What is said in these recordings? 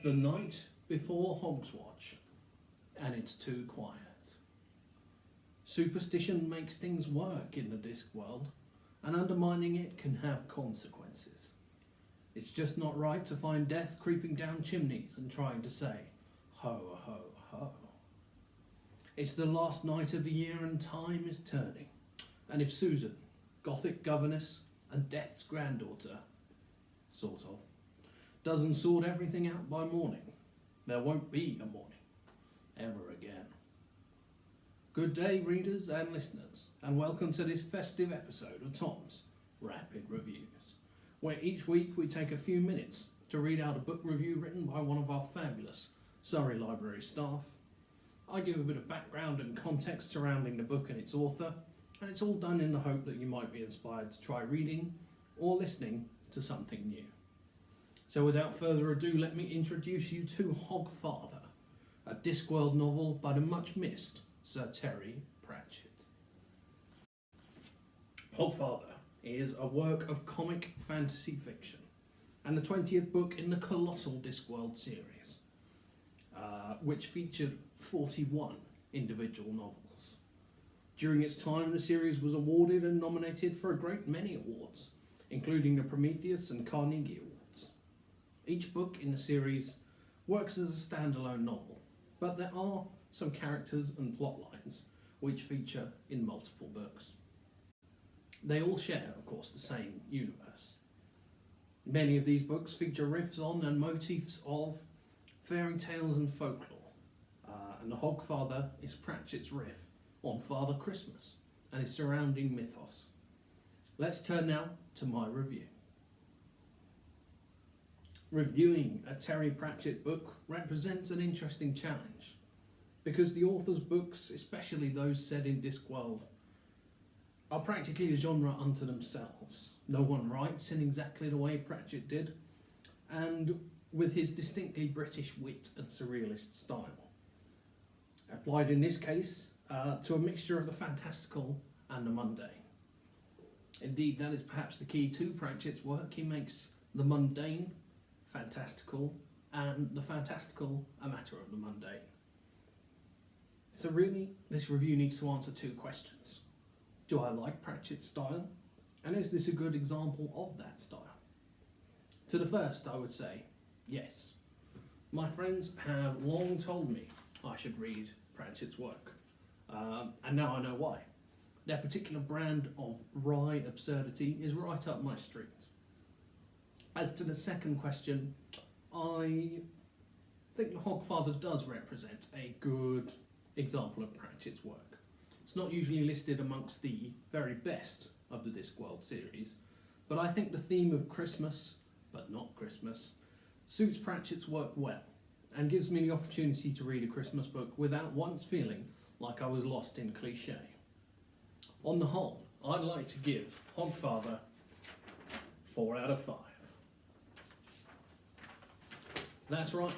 the night before Hogswatch, and it's too quiet. Superstition makes things work in the disc world, and undermining it can have consequences. It's just not right to find death creeping down chimneys and trying to say, ho, ho, ho. It's the last night of the year and time is turning, and if Susan, Gothic governess and Death's granddaughter, sort of, doesn't sort everything out by morning, there won't be a morning, ever again. Good day, readers and listeners, and welcome to this festive episode of Tom's Rapid Reviews, where each week we take a few minutes to read out a book review written by one of our fabulous Surrey Library staff. I give a bit of background and context surrounding the book and its author, and it's all done in the hope that you might be inspired to try reading or listening to something new. So without further ado, let me introduce you to Hogfather, a Discworld novel by the much missed Sir Terry Pratchett. Hogfather is a work of comic fantasy fiction and the 20th book in the colossal Discworld series, which featured 41 individual novels. During its time, the series was awarded and nominated for a great many awards, including the Prometheus and Carnegie Awards. Each book in the series works as a standalone novel, but there are some characters and plot lines which feature in multiple books. They all share, of course, the same universe. Many of these books feature riffs on and motifs of fairy tales and folklore, and The Hogfather is Pratchett's riff on Father Christmas and his surrounding mythos. Let's turn now to my review. Reviewing a Terry Pratchett book represents an interesting challenge, because the author's books, especially those set in Discworld, are practically a genre unto themselves. No one writes in exactly the way Pratchett did, and with his distinctly British wit and surrealist style. Applied in this case to a mixture of the fantastical and the mundane. Indeed, that is perhaps the key to Pratchett's work. He makes the mundane fantastical, and the fantastical a matter of the mundane. So really, this review needs to answer two questions. Do I like Pratchett's style? And is this a good example of that style? To the first, I would say, yes. My friends have long told me I should read Pratchett's work, and now I know why. Their particular brand of wry absurdity is right up my street. As to the second question, I think The Hogfather does represent a good example of Pratchett's work. It's not usually listed amongst the very best of the Discworld series, but I think the theme of Christmas, but not Christmas, suits Pratchett's work well, and gives me the opportunity to read a Christmas book without once feeling like I was lost in cliché. On the whole, I'd like to give Hogfather 4 out of 5. That's right.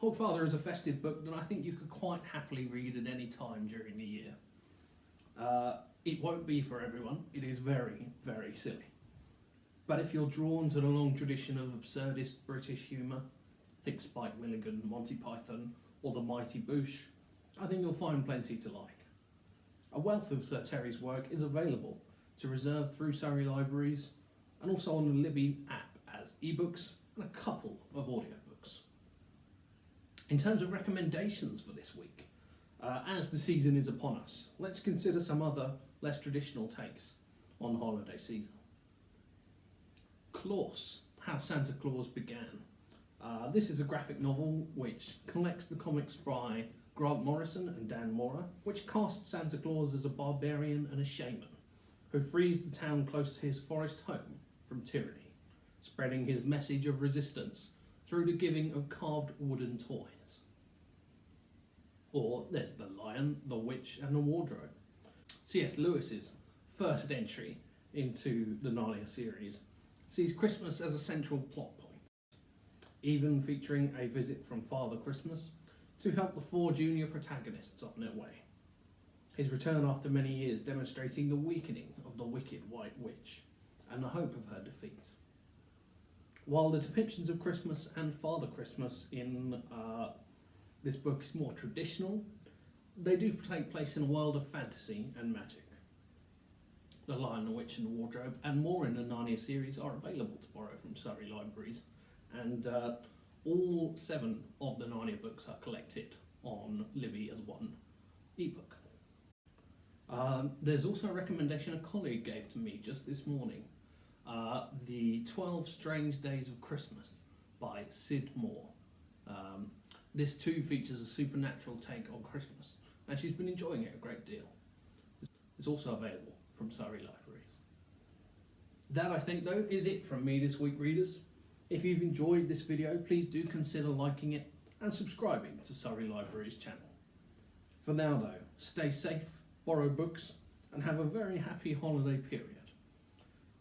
Hogfather is a festive book that I think you could quite happily read at any time during the year. It won't be for everyone. It is very, very silly. But if you're drawn to the long tradition of absurdist British humour, think Spike Milligan, Monty Python, or the Mighty Boosh, I think you'll find plenty to like. A wealth of Sir Terry's work is available to reserve through Surrey Libraries, and also on the Libby app as ebooks, and a couple of audiobooks. In terms of recommendations for this week, as the season is upon us, let's consider some other less traditional takes on the holiday season. Klaus, How Santa Claus Began. This is a graphic novel which collects the comics by Grant Morrison and Dan Mora, which casts Santa Claus as a barbarian and a shaman who frees the town close to his forest home from tyranny, spreading his message of resistance through the giving of carved wooden toys. Or there's The Lion, the Witch and the Wardrobe. C.S. Lewis's first entry into the Narnia series sees Christmas as a central plot point, even featuring a visit from Father Christmas to help the 4 junior protagonists on their way. His return after many years demonstrating the weakening of the wicked White Witch and the hope of her defeat. While the depictions of Christmas and Father Christmas in this book is more traditional, they do take place in a world of fantasy and magic. The Lion, the Witch and the Wardrobe and more in the Narnia series are available to borrow from Surrey libraries, and all 7 of the Narnia books are collected on Livy as one ebook. There's also a recommendation a colleague gave to me just this morning, The 12 Strange Days of Christmas by Sid Moore. This too features a supernatural take on Christmas, and she's been enjoying it a great deal. It's also available from Surrey libraries. That, I think, though, is it from me this week, readers. If you've enjoyed this video, please do consider liking it and subscribing to Surrey Libraries channel. For now, though, stay safe, borrow books, and have a very happy holiday period.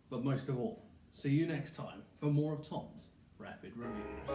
But most of all, see you next time for more of Tom's Rapid Reviews.